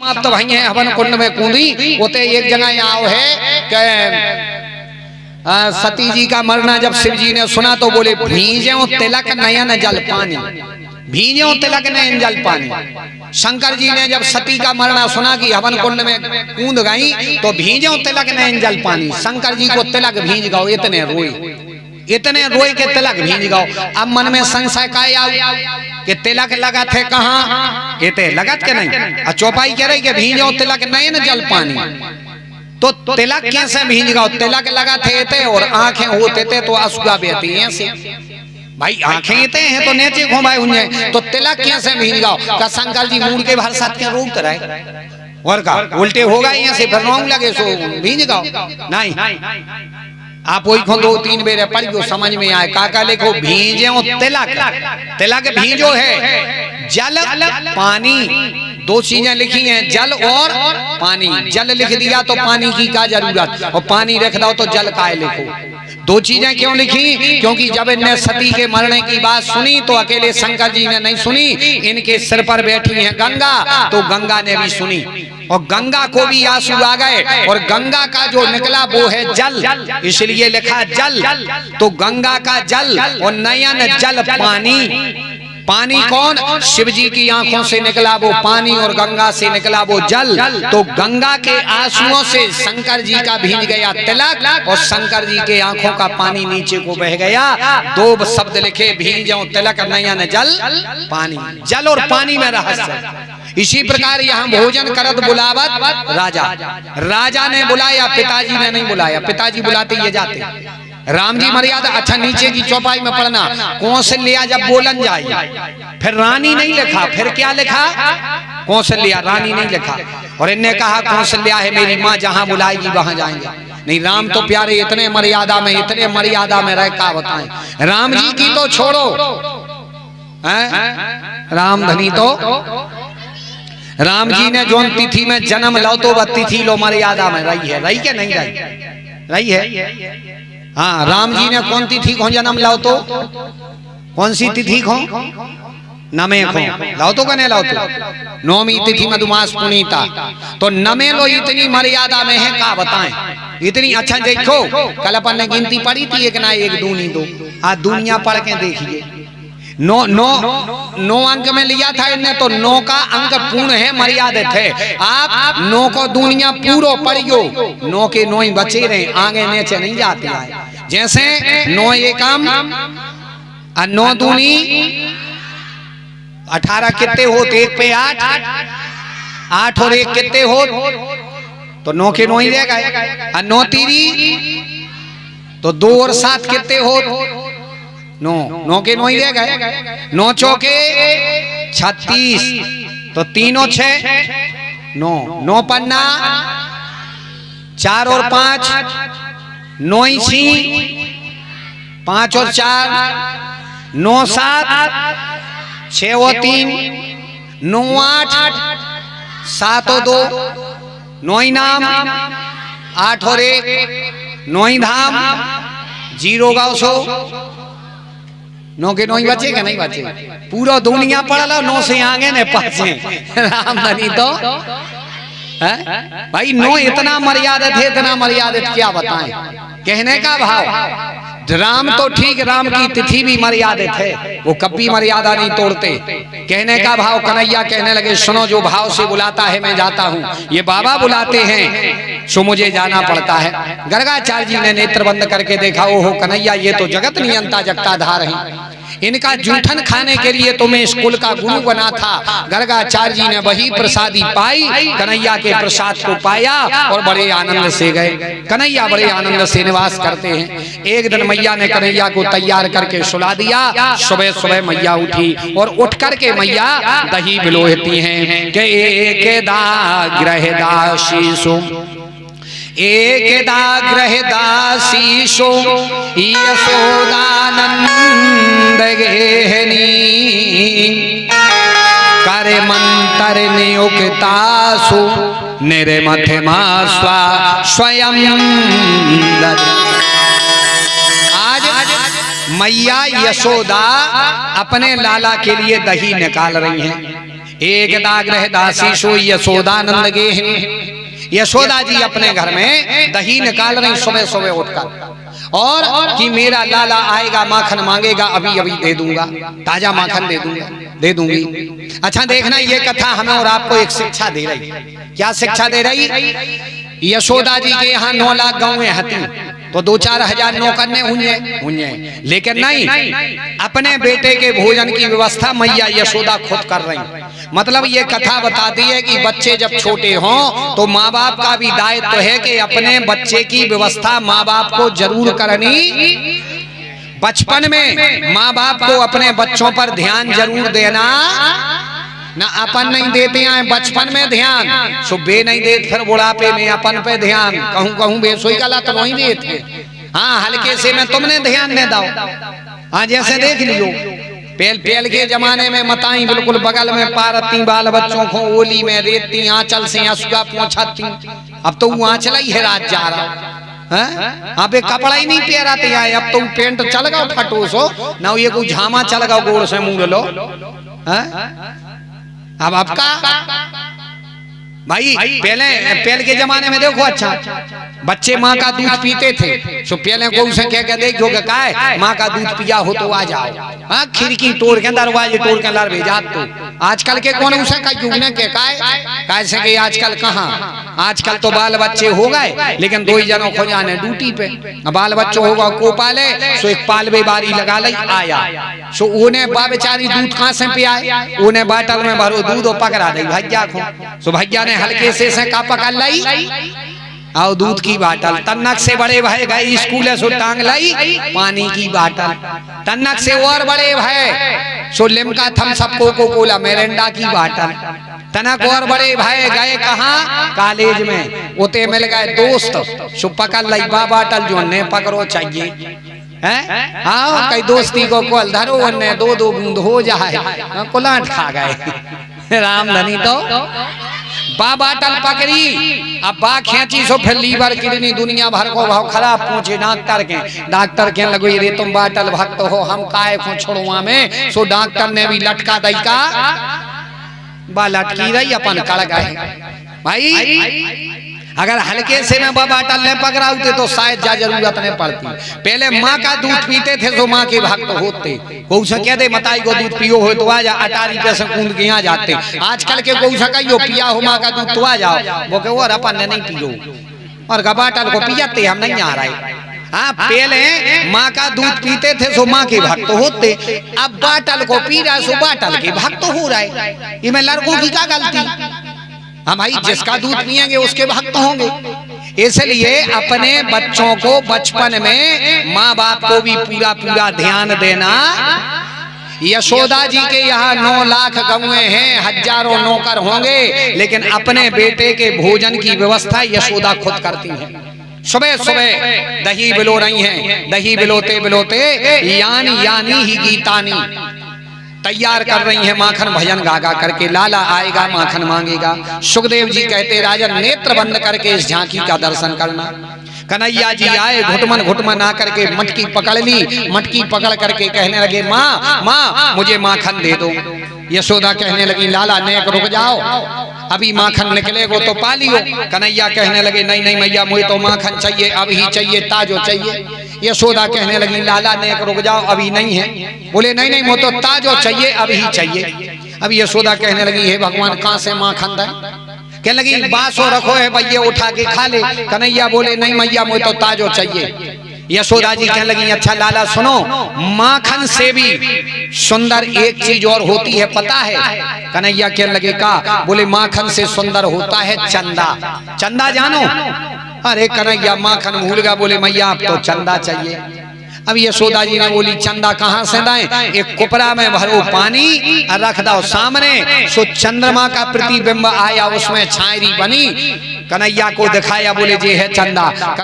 समाप्त भई है हवन कुंड में कूदी। उते एक जगह आओ है कि सती जी का मरना जब शिव जी ने सुना तो बोले भीजो तिलक नयन जल पानी, भीजो तिलक नयन जल पानी। शंकर जी ने जब सती का मरना सुना कि हवन कुंड में कूद गई तो भीजो तिलक नयन जल पानी, शंकर जी को तिलक भीज गओ। इतने रोए के तिलक भीज गओ। अब मन में संशय का आओ कि तिलक लगत है कहाँ, कहते लगत के नहीं। चौपाई कह रही कि भीजो तिलक नयन जल पानी, तो तिलक कैसे भीज गओ? तिलक लगा थे और आंखें होते थे तो आंसुआ बहती हैं से भाई, आंखें इते हैं तो नेचे घुमाए हुए, तो तिलक कैसे भीज गओ? का शंकर जी मूड के भर साथ के रोकते रहे और का उल्टे हो गए यहाँ से, फिर रोंग लगे सो भीज गओ। नहीं, आप वही को 2-3 बेर पढ़ियो समझ में आए। काका लिखो भीजो तिलक, तिलक भीजो है जल पानी, 2 चीजें लिखी हैं, जल और पानी। जल लिख दिया तो पानी की क्या जरूरत, और पानी रख दो तो जल का लिखो। 2 चीजें क्यों लिखी? क्योंकि जब इनने सती के मरने की बात सुनी तो अकेले शंकर जी ने नहीं सुनी, इनके सिर पर बैठी है गंगा, तो गंगा ने भी सुनी और गंगा को भी आंसू आ गए। और गंगा का जो निकला वो है जल, इसलिए लिखा जल। तो गंगा का जल और नयन जल पानी। पानी कौन? शिव जी की आंखों से निकला वो पानी और गंगा से निकला वो जल। तो गंगा के आंसुओं से शंकर जी का भीज गया तिलक और शंकर जी के आंखों का पानी नीचे को बह गया। 2 शब्द लिखे भीजो तिलक नयन जल पानी। जल और पानी में रहस्य। इसी प्रकार यहाँ भोजन करत बुलावत राजा ने बुलाया, पिताजी ने नहीं बुलाया। पिताजी बुलाते ये जाते। राम जी मर्यादा। अच्छा, नीचे की चौपाई में पढ़ना, कौशल्या जब बोलन जाए, फिर रानी नहीं लिखा, फिर क्या लिखा? कौशल्या, रानी नहीं लिखा। और इनने कहा कौशल्या है मेरी माँ, जहाँ बुलाएगी वहां जाएंगे। नहीं, राम तो प्यारे इतने मर्यादा में रह का बताएं। राम जी की तो छोड़ो, राम धनी तो राम जी ने जो तिथि में जन्म लो तो वह तिथि लो मर्यादा में रही है। रही के नहीं रही है? हाँ, राम जी ने कौन तिथि को जन्म लाओ तो, कौन सी तिथि को? नमे को लाओ तो कने लाओ तो, नौमी तिथि मधुमास पुनीता। तो नमे लो इतनी मर्यादा में है का बताएं, इतनी। अच्छा देखो, कल अपन ने गिनती पढ़ी थी, एक ना एक दूनी 2। आज दुनिया पढ़ के देखिए, 9 अंक में लिया था इनने, तो 9 का अंक पूर्ण है, मर्यादित है। आप 9 को दुनिया पूरो पढ़ियो, 9 के 9 ही बचे रहे, आगे नीचे नहीं जाते हैं। जैसे 9 एकम और 9 दूनी 18 कितने होते? 1 पे 8, 8 और 1 कितने हो? तो 9 के 9 ही रह गए। और 9 तीरी तो 2 और 7 कितने हो? 9 के 9 ही रह गए। 9 चौके 36, तो 3 और 6 9 पन्ना 4 और 5 9 सी 5 और 4 9 7 6 और 3 9 8 7 और 2 9 नाम 8 और 1 9 धाम 0 गाँव 100। 9 के 9 ही बचे, नहीं बचे? पूरा दुनिया पढ़ लो, 9 से आगे ने पासे। राम धनी तो भाई 9 इतना मर्यादित है, इतना मर्यादित क्या बताएं। कहने का भाव, राम तो ठीक, राम की तिथि भी मर्यादित है, वो कभी मर्यादा नहीं तोड़ते। कहने का भाव, कन्हैया कहने लगे सुनो, जो भाव से बुलाता है मैं जाता हूँ, ये बाबा बुलाते हैं सो मुझे जाना पड़ता है। गर्गाचार्य जी ने नेत्र बंद करके देखा, ओहो कन्हैया ये तो जगत नियंता जगता धार हैं, इनका जूठन खाने के लिए तो मैं स्कूल का गुरु बना था। गर्गाचार्य जी ने वही प्रसादी पाई, कन्हैया के प्रसाद को पाया और बड़े आनंद से गए। कन्हैया बड़े आनंद से निवास करते हैं। एक दिन मैया ने कन्हैया को तैयार करके सुला दिया। सुबह सुबह मैया उठी और उठ करके मैया दही बिलोहती हैं कि एक दाग्रह दासीसु एक दाग्रह दासीसु यशोदानंद गेहनी करे मंत्र नियुक्तासु निर्मथमा स्वयं। आज मैया यशोदा अपने लाला के लिए दही निकाल रही हैं। एक दाग्रह दासी सो यशोदानंद गे। यशोदा जी अपने घर में दही निकाल रही सुबह सुबह उठकर, और कि मेरा लाला आएगा माखन मांगेगा, अभी अभी दे दूंगा, ताजा माखन दे दूंगी। अच्छा देखना, ये कथा हमें और आपको एक शिक्षा दे रही। क्या शिक्षा दे रही? यशोदा जी के यहाँ 9 लाख गाँवें हती, तो 2-4 हजार नौकर ने हुए, लेकिन नहीं, अपने बेटे के भोजन की व्यवस्था मैया यशोदा खुद कर रही। मतलब ये कथा बताती है कि बच्चे जब छोटे हों तो माँ बाप का भी दायित्व है कि अपने बच्चे की व्यवस्था माँ बाप को जरूर करनी। बचपन में माँ बाप को अपने बच्चों पर ध्यान जरूर देना। ना अपन नहीं देते हैं बचपन में ध्यान, सुबह नहीं देते, फिर बुढ़ापे में अपन पे ध्यान, कहूँ बेसोई गलत वही देते। हाँ, हल्के से में तुमने ध्यान दे दो। हाँ, जैसे देख लियो पेल के जमाने में मताई बिल्कुल बगल में पारती, बाल बच्चों को ओली में रेतती, आंचल से आंसुआ पहुंचाती। अब तो वो आंचल ही है रात जा रहा, अबे कपड़ा ही नहीं पहराते आए। अब तो पेंट चल गओ फटोस हो ना, ये कोई झामा चल गओ गोड़ से मुंह लो। अब आपका भाई पहले के जमाने में देखो, अच्छा बच्चे माँ का दूध पीते थे, तो पहले को उसे कह देखो क्या है, माँ का दूध पिया हो तो आ जाओ। हाँ, खिड़की तोड़ के दरवाजे तोड़ के लड़ भेजा। तो आजकल के कौन उसे का युग ने कैसे कि आजकल कहाँ, आजकल तो बाल बच्चे हो गए, लेकिन 2 ही जनों को जाने ड्यूटी पे। बाल बच्चों होगा को पाले, सो एक पालवे बारी लगा ली आया, सो उन्हें बा बेचारी दूध कहाँ से पियाए, उन्हें बाटल में भरो दूध और पकड़ा दी भैया को। सो भैया ने हल्के से का पकड़ लाई और दूध की बाटल। तन्नक से बड़े भाई गए स्कूल सो टांग लाई पानी की बाटल। तन्नक से और बड़े भाई सो लिमका थम सबको कोला मिरिंडा की बाटल। तनक और बड़े भाई गए कहाँ, कॉलेज में, उते मिल गए दोस्त, सो पकड़ लाई बा बाटल जो ने पकड़ो चाहिए है। हाँ, कई दोस्ती को कोल धरो, 2-2 बूंद हो जाए, कुलाट खा गए रामधनी। तो बा बाटल पकड़ी, अब बा खेची सो फिर लीवर किडनी दुनिया भर को भाव खराब पहुंचे डॉक्टर के लगो रे तुम बाटल भक्त हो, हम काहे को छोड़वा में। सो डॉक्टर ने भी लटका दई का बा लटकी रही अपन कड़ गए। भाई अगर हल्के से में बाटल ने पकड़ाते तो शायद जा जरूरत नहीं पड़ती। पहले माँ का दूध पीते थे तो माँ के भक्त होते, गौ से कह दे मताई को दूध पियो हो तो आ जा, अटारी पे से कूद के यहाँ जाते। आजकल के गौ से कहियो पिया हो माँ का दूध तो आ जाओ, वो कहो और अपन ने नहीं पियो, और बाटल को पियाते हम नहीं आ रहे। हाँ, पहले माँ का दूध पीते थे सो माँ के भक्त होते, अब बाटल को पी रहा सो बाटल के भक्त हो रहे। इनमें लड़कों की क्या गलती? हम भाई जिसका दूध पिएंगे उसके भक्त होंगे। इसलिए अपने बच्चों को बचपन में माँ बाप को भी पूरा ध्यान देना। यशोदा जी के यहाँ 9 लाख गौएं हैं, हजारों नौकर होंगे, लेकिन अपने बेटे के भोजन की व्यवस्था यशोदा खुद करती हैं। सुबह सुबह दही बिलो रही हैं, दही बिलोते बिलोते यानी ही गीतानी तैयार कर रही है माखन भजन गागा करके। लाला आएगा माखन मांगेगा। सुखदेव जी कहते राजन नेत्र बंद करके इस झांकी का दर्शन करना। कन्हैया जी आए, घुटमन आकर के मटकी पकड़ ली, मटकी पकड़ करके कहने लगे माँ मुझे माखन दे दो। यशोदा कहने लगी लाला नेक रुक जाओ, अभी माखन निकलेगो तो पा लियो। कन्हैया कहने लगे नहीं मैया मुझे तो माखन चाहिए, अभी चाहिए, ताजो चाहिए। यशोदा कहने लगी लाला नेक रुक जाओ, अभी नहीं है। बोले नहीं मुझे तो ताजो चाहिए, अभी चाहिए। अभी यशोदा कहने लगी हे भगवान कहाँ से माखन दे? कहने लगी बासो रखो है भैया उठा के खा ले। कन्हैया बोले नहीं मैया मुझे तो ताजो चाहिए। यशोदा जी कहने लगी अच्छा लाला सुनो, माखन से भी सुंदर एक चीज और होती है पता है? कन्हैया कहने लगे का? बोले माखन से सुंदर होता है चंदा। चंदा जानो? अरे कन्हैया माखन भूल गया, बोले मैया आप तो चंदा चाहिए। अब यशोदा जी ने बोली चंदा कहाँ से लाएं? एक कुपरा में भरो पानी और रख दो सामने, सो चंद्रमा का प्रतिबिंब आया, उसमें छायरी बनी, कन्हैया को दिखाया, बोले जे है चंदा।